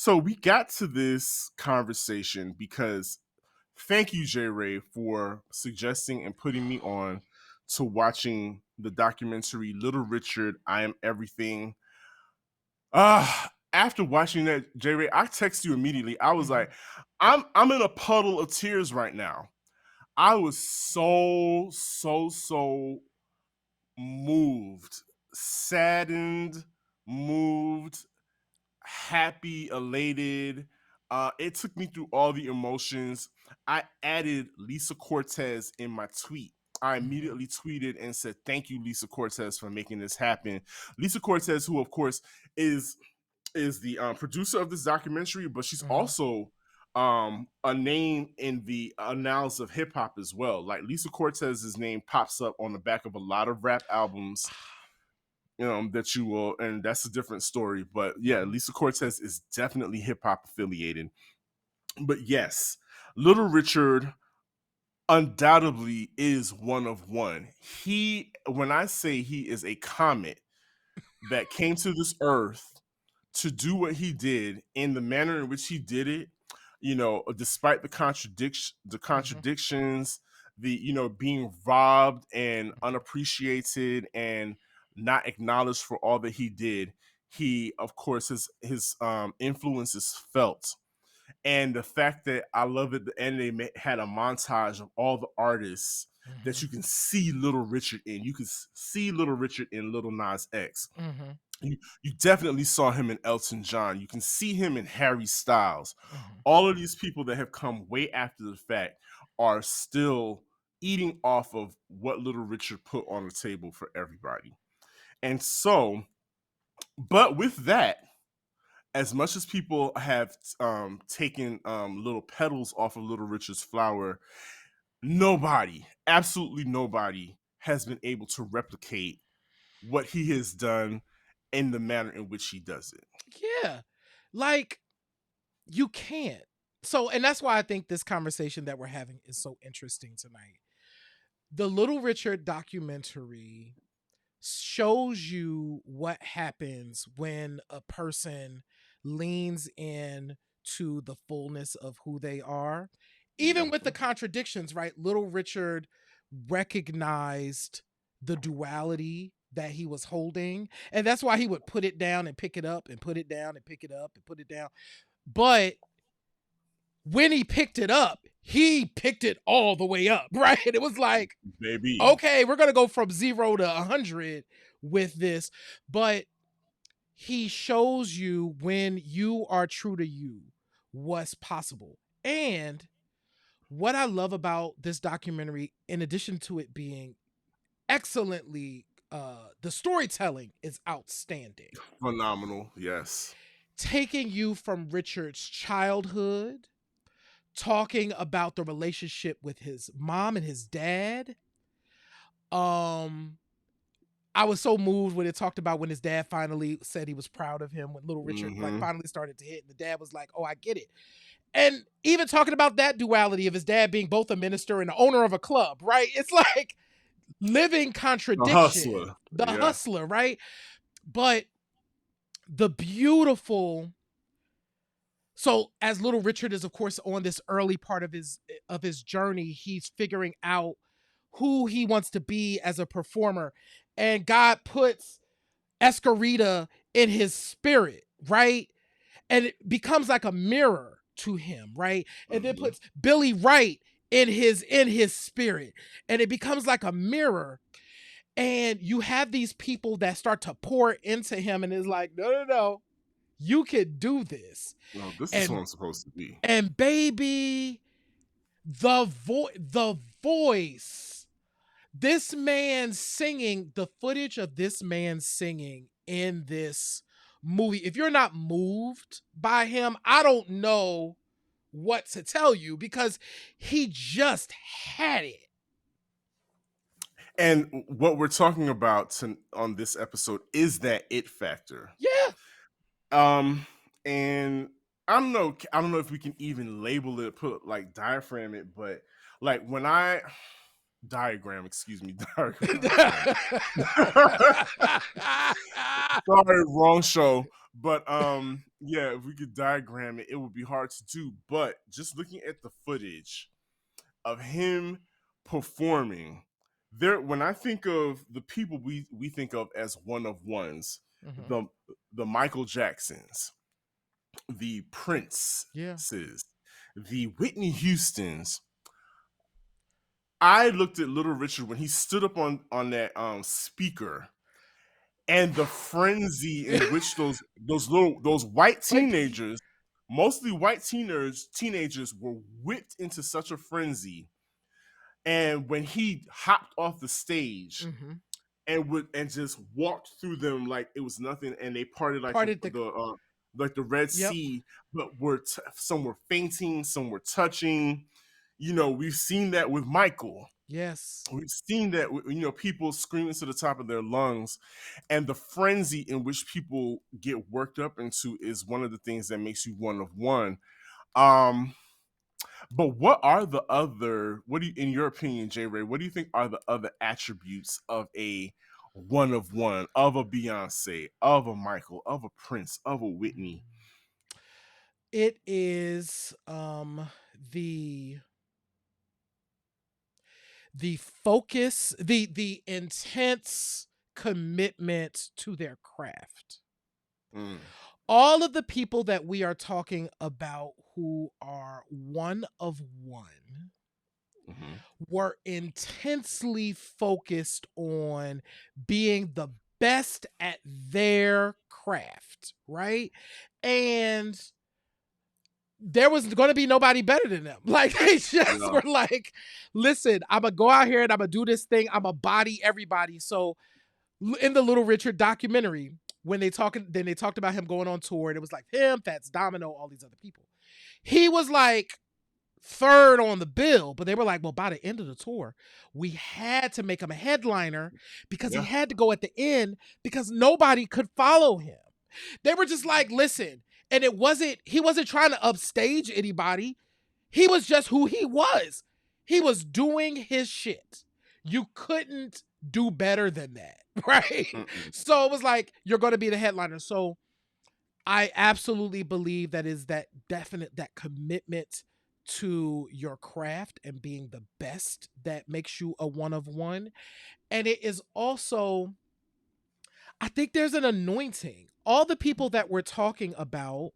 So we got to this conversation because thank you, J Ray, for suggesting and putting me on to watching the documentary Little Richard, I Am Everything. After watching that, J Ray, I text you immediately. I was Mhm. like, I'm in a puddle of tears right now. I was so moved, saddened, moved, happy, elated. It took me through all the emotions. I added Lisa Cortez in my tweet. I Mhm. immediately tweeted and said, "Thank you, Lisa Cortez, for making this happen." Lisa Cortez, who of course is the producer of this documentary, but she's Mhm. also a name in the annals of hip hop as well. Like Lisa Cortez's name pops up on the back of a lot of rap albums, that you will, and that's a different story. But yeah, Mhm. Lisa Cortez is definitely hip hop affiliated. But yes, Little Richard undoubtedly is one of one. When I say he is a comet that came to this earth to do what he did in the manner in which he did it, despite the Mhm. contradictions, the being robbed and unappreciated and not acknowledged for all that he did, he of course his influence is felt. And the fact that I love at the end had a montage of all the artists that Mhm. you can see Little Richard in. You can see Little Richard in Little Nas X. Mhm. You definitely saw him in Elton John. You can see him in Harry Styles. Mhm. All of these people that have come way after the fact are still eating off of what Little Richard put on the table for everybody. And so, but with that, as much as people have taken little petals off of Little Richard's flower, nobody, absolutely nobody, has been able to replicate what he has done in the manner in which he does it. Yeah. Like, you can't. So and that's why I think this conversation that we're having is so interesting tonight. The Little Richard documentary shows you what happens when a person leans in to the fullness of who they are. Even with the Mhm. contradictions, right? Little Richard recognized the duality that he was holding. And that's why he would put it down and pick it up and put it down and pick it up and put it down. But when he picked it up, he picked it all the way up, right? It was like, Baby. okay, we're going to go from 0 to 100 with this. But he shows you when you are true to you what's possible. And what I love about this documentary, in addition to it being excellently, the storytelling is outstanding. Phenomenal, yes. Taking you from Richard's childhood, talking about the relationship with his mom and his dad. Um, I was so moved when it talked about when his dad finally said he was proud of him when little Richard like Mhm. finally started to hit, and the dad was like, "Oh, I get it." And even talking about that duality of his dad being both a minister and the owner of a club, right? It's like living The contradiction, hustler, the yeah. hustler, right? But the beautiful so as little Richard is of course on this early part of his journey, he's figuring out who he wants to be as a performer. And God puts Escarita in his spirit, right? And it becomes like a mirror to him, right? And then Mhm. puts Billy Wright in his spirit, and it becomes like a mirror. And you have these people that start to pour into him, and is like, no, no, no, you could do this. Well, this is who And I'm supposed to be. baby, the voice, this man singing, the footage of this man singing in this movie, if you're not moved by him, I don't know what to tell you, because he just had it. And what we're talking about on this episode is that it factor. Yeah. Um, and I don't know if we can even label it, put like diaphragm it, but like when I diagram, excuse me, diagram. Sorry, wrong show. But yeah, if we could diagram it, it would be hard to do. But just looking at the footage of him performing, there when I think of the people we think of as one of ones, Mhm. the the Michael Jacksons, the Yeah. Princes, the Whitney Houstons. I looked at Little Richard when he stood up on that speaker, and the frenzy in which those white Like, teenagers, mostly white teenagers were whipped into such a frenzy. And when he hopped off the stage mhm. and just walked through them like it was nothing, and they parted Parted the like the Red Yep. Sea, but some were fainting, some were touching. You know, we've seen that with Michael. Yes. We've seen that people screaming to the top of their lungs, and the frenzy in which people get worked up into is one of the things that makes you one of one. Um, but what are the other? What do you, in your opinion, J. Ray? What do you think are the other attributes of a one of one, of a Beyonce, of a Michael, of a Prince, of a Whitney? It is the focus, the intense commitment to their craft. Mm, All of the people that we are talking about who are one of one mhm. were intensely focused on being the best at their craft, right? And there was going to be nobody better than them. Like, they just Yeah, were like, listen, I'm going to go out here and I'm going to do this thing. I'm going to body everybody. So in the Little Richard documentary, when they talked about him going on tour, and it was like him, Fats Domino, all these other people. He was like third on the bill, but they were like, well, by the end of the tour, we had to make him a headliner because he yeah. had to go at the end because nobody could follow him. They were just like, listen, and he wasn't trying to upstage anybody. He was just who he was. He was doing his shit. You couldn't do better than that, right? Mm-mm. So it was like, you're going to be the headliner. So I absolutely believe that commitment to your craft and being the best that makes you a one of one. And it is also, I think there's an anointing. All the people that we're talking about,